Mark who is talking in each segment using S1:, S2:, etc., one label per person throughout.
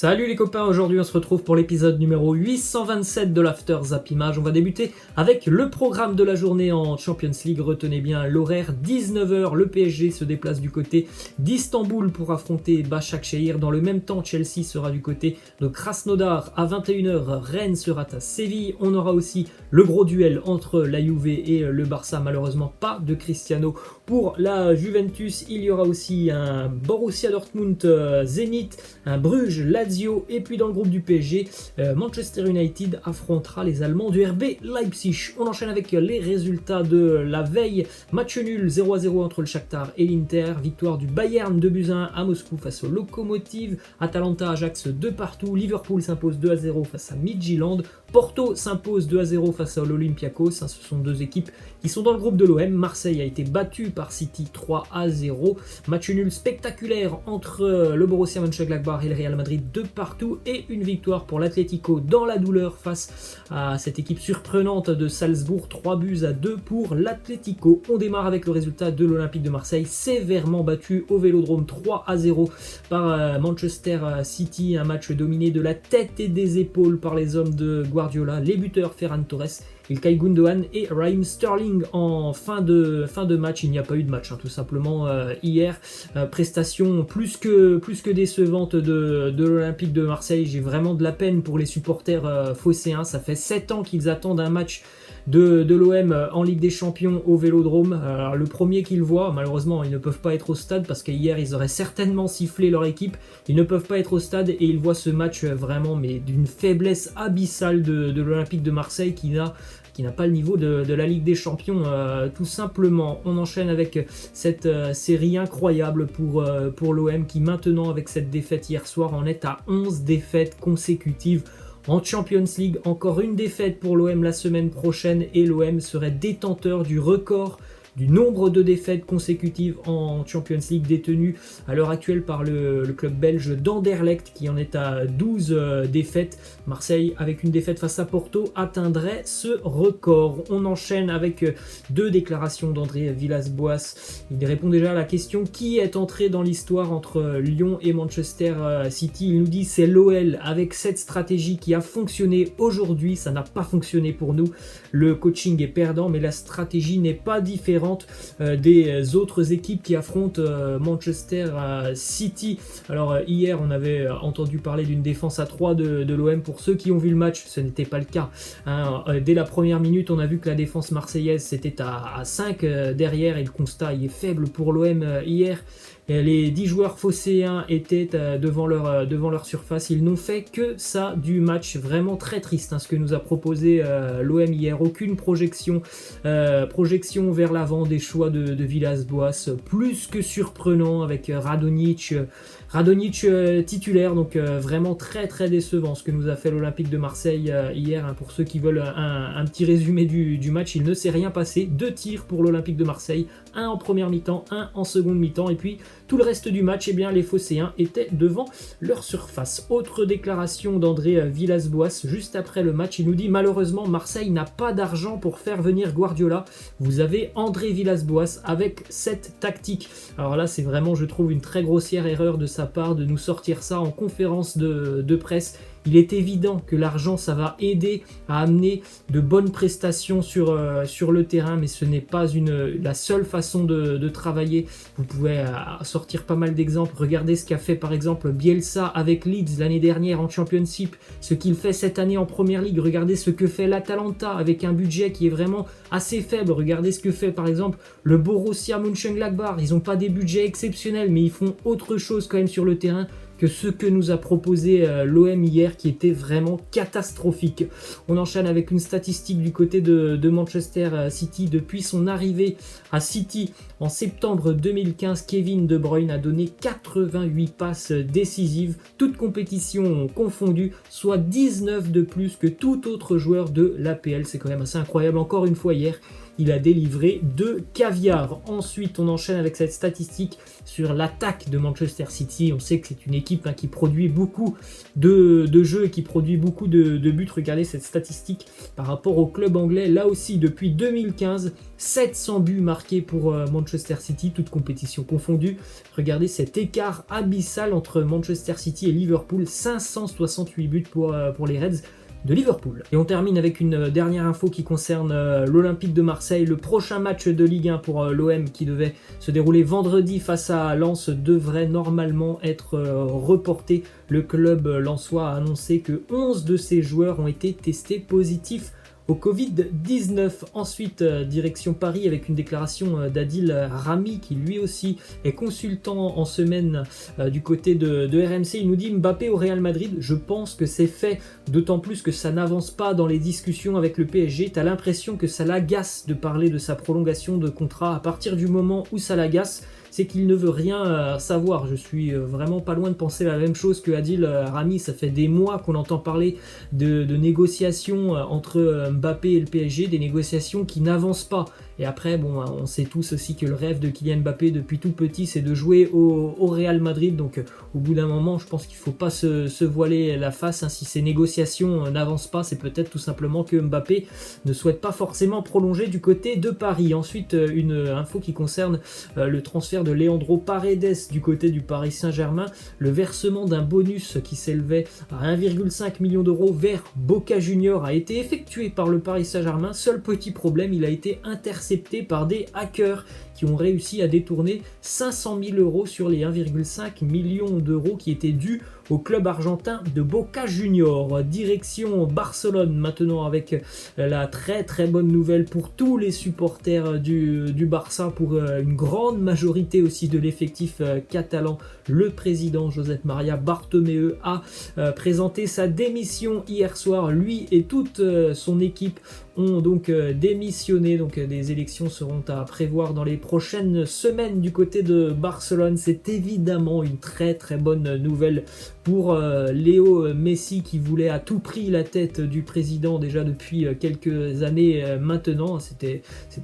S1: Salut les copains, aujourd'hui on se retrouve pour l'épisode numéro 827 de l'After Zap Image. On va débuter avec le programme de la journée en Champions League. Retenez bien l'horaire, 19h, le PSG se déplace du côté d'Istanbul pour affronter Başakşehir. Dans le même temps, Chelsea sera du côté de Krasnodar. À 21h, Rennes sera à Séville. On aura aussi le gros duel entre la Juve et le Barça. Malheureusement, pas de Cristiano pour la Juventus. Il y aura aussi un Borussia Dortmund Zénith, un Bruges Lazio, et puis dans le groupe du PSG, Manchester United affrontera les Allemands du RB Leipzig. On enchaîne avec les résultats de la veille. Match nul 0-0 entre le Shakhtar et l'Inter. Victoire du Bayern 2-1 à Moscou face au Lokomotiv. Atalanta Ajax 2-2. Liverpool s'impose 2-0 face à Midtjylland. Porto s'impose 2-0 face à l'Olympiakos. Ce sont deux équipes qui sont dans le groupe de l'OM. Marseille a été battu par City 3-0. Match nul spectaculaire entre le Borussia Mönchengladbach et le Real Madrid 2-2, et une victoire pour l'Atlético dans la douleur face à cette équipe surprenante de Salzbourg, 3-2 pour l'Atlético. On démarre avec le résultat de l'Olympique de Marseille, sévèrement battu au Vélodrome 3-0 par Manchester City. Un match dominé de la tête et des épaules par les hommes de Guardiola. Les buteurs Ferran Torres, Ilkay Gundogan et Raheem Sterling en fin de match. Il n'y a pas eu de match, tout simplement hier. Prestation plus que décevante de l'Olympique de Marseille. J'ai vraiment de la peine pour les supporters phocéens. Ça fait 7 ans qu'ils attendent un match de l'OM en Ligue des Champions au Vélodrome. Alors, le premier qu'ils voient, malheureusement, ils ne peuvent pas être au stade parce qu'hier ils auraient certainement sifflé leur équipe. Ils ne peuvent pas être au stade et ils voient ce match vraiment mais d'une faiblesse abyssale de l'Olympique de Marseille qui n'a pas le niveau de la Ligue des Champions, tout simplement. On enchaîne avec cette série incroyable pour l'OM qui maintenant, avec cette défaite hier soir, en est à 11 défaites consécutives en Champions League. Encore une défaite pour l'OM la semaine prochaine et l'OM serait détenteur du record du nombre de défaites consécutives en Champions League détenues à l'heure actuelle par le club belge d'Anderlecht qui en est à 12 défaites. Marseille, avec une défaite face à Porto, atteindrait ce record. On enchaîne avec deux déclarations d'André Villas-Boas. Il répond déjà à la question: qui est entré dans l'histoire entre Lyon et Manchester City? Il nous dit: c'est l'OL avec cette stratégie qui a fonctionné aujourd'hui. Ça n'a pas fonctionné pour nous. Le coaching est perdant, mais la stratégie n'est pas différente des autres équipes qui affrontent Manchester City. Alors hier on avait entendu parler d'une défense à 3 de l'OM. Pour ceux qui ont vu le match, ce n'était pas le cas, dès la première minute on a vu que la défense marseillaise c'était à 5 derrière, et le constat il est faible pour l'OM hier. Les 10 joueurs phocéens étaient devant leur surface. Ils n'ont fait que ça du match. Vraiment très triste ce que nous a proposé l'OM hier. Aucune projection vers l'avant. Des choix de Villas-Boas plus que surprenant avec Radonjic titulaire. Donc vraiment très très décevant ce que nous a fait l'Olympique de Marseille hier. Pour ceux qui veulent un petit résumé du match, il ne s'est rien passé. 2 tirs pour l'Olympique de Marseille, un en première mi-temps, un en seconde mi-temps, et puis tout le reste du match, les phocéens étaient devant leur surface. Autre déclaration d'André Villas-Boas juste après le match. Il nous dit: malheureusement Marseille n'a pas d'argent pour faire venir Guardiola. Vous avez André Villas-Boas avec cette tactique. Alors là c'est vraiment, je trouve, une très grossière erreur de sa part de nous sortir ça en conférence de presse. Il est évident que l'argent, ça va aider à amener de bonnes prestations sur le terrain, mais ce n'est pas la seule façon de travailler. Vous pouvez sortir pas mal d'exemples. Regardez ce qu'a fait par exemple Bielsa avec Leeds l'année dernière en Championship, ce qu'il fait cette année en Premier League. Regardez ce que fait l'Atalanta avec un budget qui est vraiment assez faible. Regardez ce que fait par exemple le Borussia Mönchengladbach. Ils n'ont pas des budgets exceptionnels, mais ils font autre chose quand même sur le terrain que ce que nous a proposé l'OM hier, qui était vraiment catastrophique. On enchaîne avec une statistique du côté de Manchester City. Depuis son arrivée à City en septembre 2015, Kevin De Bruyne a donné 88 passes décisives, toutes compétitions confondues, soit 19 de plus que tout autre joueur de l'APL. C'est quand même assez incroyable. Encore une fois hier, il a délivré 2 caviars. Ensuite, on enchaîne avec cette statistique sur l'attaque de Manchester City. On sait que c'est une équipe qui produit beaucoup de jeux et qui produit beaucoup de buts. Regardez cette statistique par rapport au club anglais. Là aussi, depuis 2015, 700 buts marqués pour Manchester City, toutes compétitions confondues. Regardez cet écart abyssal entre Manchester City et Liverpool, 568 buts pour les Reds de Liverpool. Et on termine avec une dernière info qui concerne l'Olympique de Marseille. Le prochain match de Ligue 1 pour l'OM qui devait se dérouler vendredi face à Lens devrait normalement être reporté. Le club lensois a annoncé que 11 de ses joueurs ont été testés positifs au Covid-19. Ensuite, direction Paris avec une déclaration d'Adil Rami qui lui aussi est consultant en semaine du côté de RMC. Il nous dit Mbappé au Real Madrid, je pense que c'est fait, d'autant plus que ça n'avance pas dans les discussions avec le PSG. T'as l'impression que ça l'agace de parler de sa prolongation de contrat. À partir du moment où ça l'agace, c'est qu'il ne veut rien savoir. Je suis vraiment pas loin de penser la même chose que Adil Rami. Ça fait des mois qu'on entend parler de négociations entre Mbappé et le PSG, des négociations qui n'avancent pas. Et après, bon, on sait tous aussi que le rêve de Kylian Mbappé depuis tout petit, c'est de jouer au Real Madrid. Donc au bout d'un moment, je pense qu'il ne faut pas se voiler la face. Si ces négociations n'avancent pas, c'est peut-être tout simplement que Mbappé ne souhaite pas forcément prolonger du côté de Paris. Ensuite, une info qui concerne le transfert de Leandro Paredes du côté du Paris Saint-Germain. Le versement d'un bonus qui s'élevait à 1,5 million d'euros vers Boca Juniors a été effectué par le Paris Saint-Germain. Seul petit problème, il a été intercepté par des hackers qui ont réussi à détourner 500 000 euros sur les 1,5 million d'euros qui étaient dus au club argentin de Boca Juniors. Direction Barcelone maintenant avec la très très bonne nouvelle pour tous les supporters du Barça, pour une grande majorité aussi de l'effectif catalan. Le président Josep Maria Bartomeu a présenté sa démission hier soir. Lui et toute son équipe ont donc démissionné. Donc des élections seront à prévoir dans les prochaines semaines du côté de Barcelone. C'est évidemment une très très bonne nouvelle pour Léo Messi qui voulait à tout prix la tête du président déjà depuis quelques années maintenant. C'était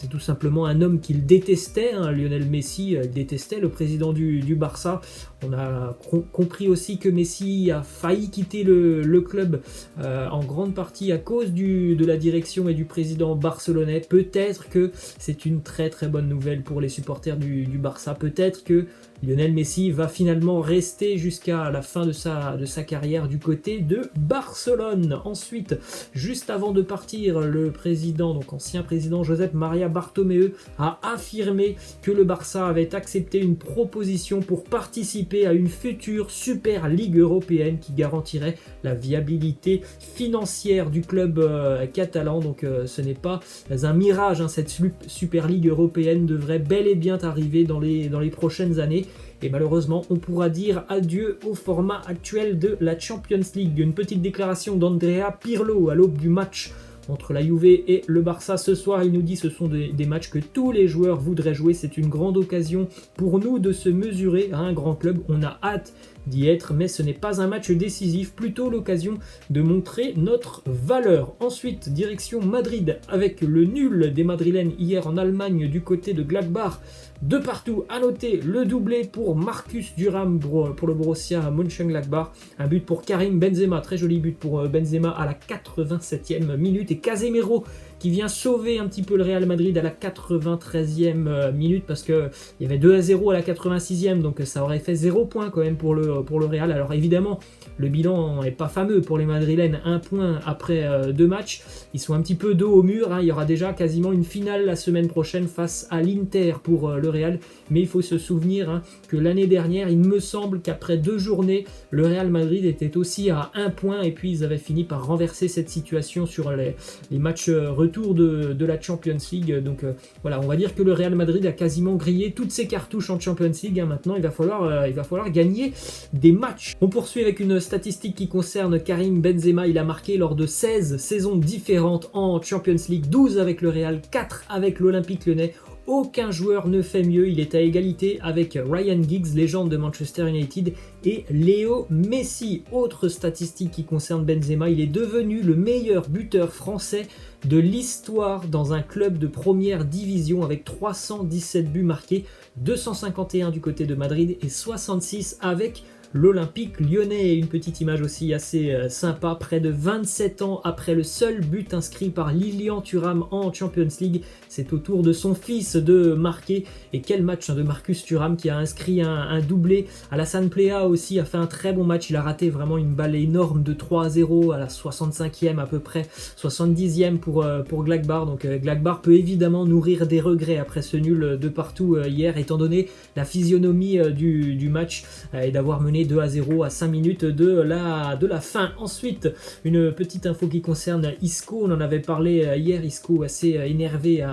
S1: tout simplement un homme qu'il détestait, Lionel Messi détestait le président du Barça. On a compris aussi que Messi a failli quitter le club en grande partie à cause de la direction et du président barcelonais. Peut-être que c'est une très très bonne nouvelle pour les supporters du Barça. Peut-être que Lionel Messi va finalement rester jusqu'à la fin de sa carrière du côté de Barcelone. Ensuite, juste avant de partir, le président, donc ancien président Josep Maria Bartomeu, a affirmé que le Barça avait accepté une proposition pour participer à une future Super Ligue européenne qui garantirait la viabilité financière du club catalan. Donc ce n'est pas un mirage, cette Super Ligue européenne devrait bel et bien arriver dans les prochaines années. Et malheureusement, on pourra dire adieu au format actuel de la Champions League. Une petite déclaration d'Andrea Pirlo à l'aube du match entre la Juve et le Barça ce soir. Il nous dit que ce sont des matchs que tous les joueurs voudraient jouer. C'est une grande occasion pour nous de se mesurer à un grand club. On a hâte d'y être, mais ce n'est pas un match décisif, plutôt l'occasion de montrer notre valeur. Ensuite, direction Madrid avec le nul des Madrilènes hier en Allemagne du côté de Gladbach. De partout, à noter le doublé pour Marcus Thuram pour le Borussia Mönchengladbach. Un but pour Karim Benzema, très joli but pour Benzema à la 87e minute. Et Casemiro qui vient sauver un petit peu le Real Madrid à la 93e minute parce qu'il y avait 2-0 à la 86e, donc ça aurait fait 0 point quand même pour le Real. Alors évidemment, le bilan n'est pas fameux pour les Madrilènes, 1 point après 2 matchs. Ils sont un petit peu dos au mur, il y aura déjà quasiment une finale la semaine prochaine face à l'Inter pour le Real. Mais il faut se souvenir que l'année dernière, il me semble qu'après 2 journées, le Real Madrid était aussi à 1 point et puis ils avaient fini par renverser cette situation sur les matchs retour de la Champions League. Donc voilà, on va dire que le Real Madrid a quasiment grillé toutes ses cartouches en Champions League. Maintenant, il va falloir gagner des matchs. On poursuit avec une statistique qui concerne Karim Benzema. Il a marqué lors de 16 saisons différentes en Champions League, 12 avec le Real, 4 avec l'Olympique Lyonnais. aucun joueur ne fait mieux. Il est à égalité avec Ryan Giggs, légende de Manchester United, et Léo Messi. Autre statistique qui concerne Benzema, il est devenu le meilleur buteur français de l'histoire dans un club de première division avec 317 buts marqués, 251 du côté de Madrid et 66 avec l'Olympique lyonnais. Une petite image aussi assez sympa, près de 27 ans après le seul but inscrit par Lilian Thuram en Champions League, c'est au tour de son fils de marquer. Et quel match de Marcus Thuram qui a inscrit un doublé. Alassane Plea aussi a fait un très bon match, il a raté vraiment une balle énorme de 3-0 à la 65e à peu près, 70e pour Gladbach. Donc Gladbach peut évidemment nourrir des regrets après ce nul de partout hier, étant donné la physionomie du match et d'avoir mené 2-0 à 5 minutes de la fin. Ensuite, une petite info qui concerne Isco. On en avait parlé hier. Isco assez énervé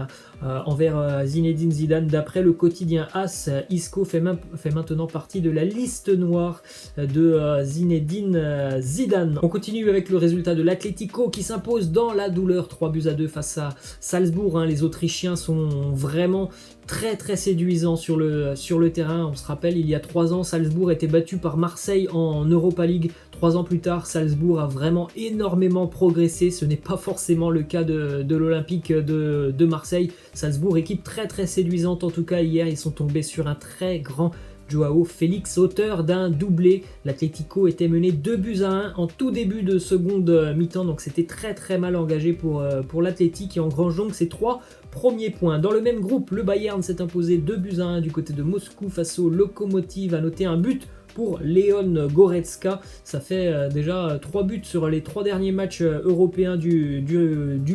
S1: envers Zinedine Zidane. D'après le quotidien AS, Isco fait maintenant partie de la liste noire de Zinedine Zidane. On continue avec le résultat de l'Atlético qui s'impose dans la douleur 3-2 face à Salzbourg. Les Autrichiens sont vraiment très séduisants sur le terrain. On se rappelle, il y a 3 ans, Salzbourg était battu par Marseille en Europa League. 3 ans plus tard, Salzbourg a vraiment énormément progressé. Ce n'est pas forcément le cas de l'Olympique de Marseille. Salzbourg, équipe très séduisante. En tout cas, hier, ils sont tombés sur un très grand Joao Félix, auteur d'un doublé. L'Atlético était mené 2-1 en tout début de seconde mi-temps, donc c'était très mal engagé pour l'Atlético qui engrange donc ses 3 premiers points. Dans le même groupe, le Bayern s'est imposé 2-1 du côté de Moscou face au Lokomotiv. À noter un but pour Leon Goretzka. Ça fait déjà 3 buts sur les 3 derniers matchs européens du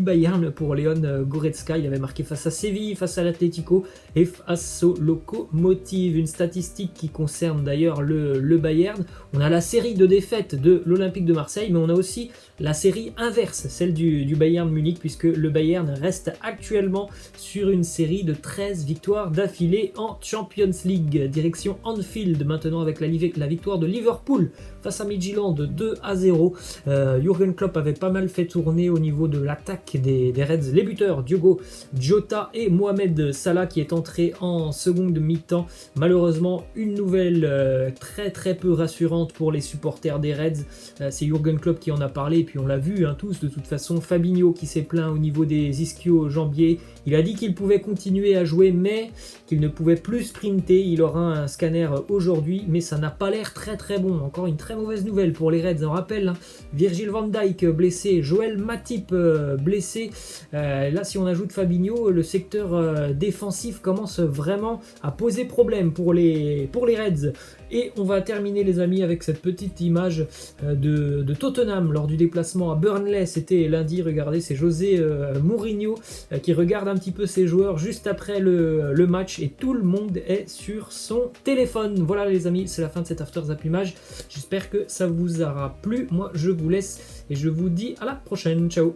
S1: Bayern pour Leon Goretzka. Il avait marqué face à Séville, face à l'Atlético et face au Lokomotiv. Une statistique qui concerne d'ailleurs le Bayern. On a la série de défaites de l'Olympique de Marseille, mais on a aussi la série inverse, celle du Bayern Munich, puisque le Bayern reste actuellement sur une série de 13 victoires d'affilée en Champions League. Direction Anfield maintenant avec la victoire de Liverpool face à Midtjylland de 2-0. Jürgen Klopp avait pas mal fait tourner au niveau de l'attaque des Reds. Les buteurs, Diogo Jota et Mohamed Salah qui est entré en seconde mi-temps. Malheureusement, une nouvelle très peu rassurante pour les supporters des Reds. C'est Jürgen Klopp qui en a parlé, et puis on l'a vu tous de toute façon. Fabinho qui s'est plaint au niveau des ischio-jambiers. Il a dit qu'il pouvait continuer à jouer, mais qu'il ne pouvait plus sprinter. Il aura un scanner aujourd'hui, mais ça n'a pas l'air très bon. Encore une très mauvaise nouvelle pour les Reds. On rappelle, Virgil van Dijk blessé, Joel Matip blessé. Là, si on ajoute Fabinho, le secteur défensif commence vraiment à poser problème pour les Reds. Et on va terminer les amis avec cette petite image de Tottenham lors du déplacement à Burnley. C'était lundi, regardez, c'est José Mourinho qui regarde un petit peu ses joueurs juste après le match et tout le monde est sur son téléphone. Voilà les amis, c'est la fin de cet After Zappimage. J'espère que ça vous aura plu. Moi je vous laisse et je vous dis à la prochaine. Ciao.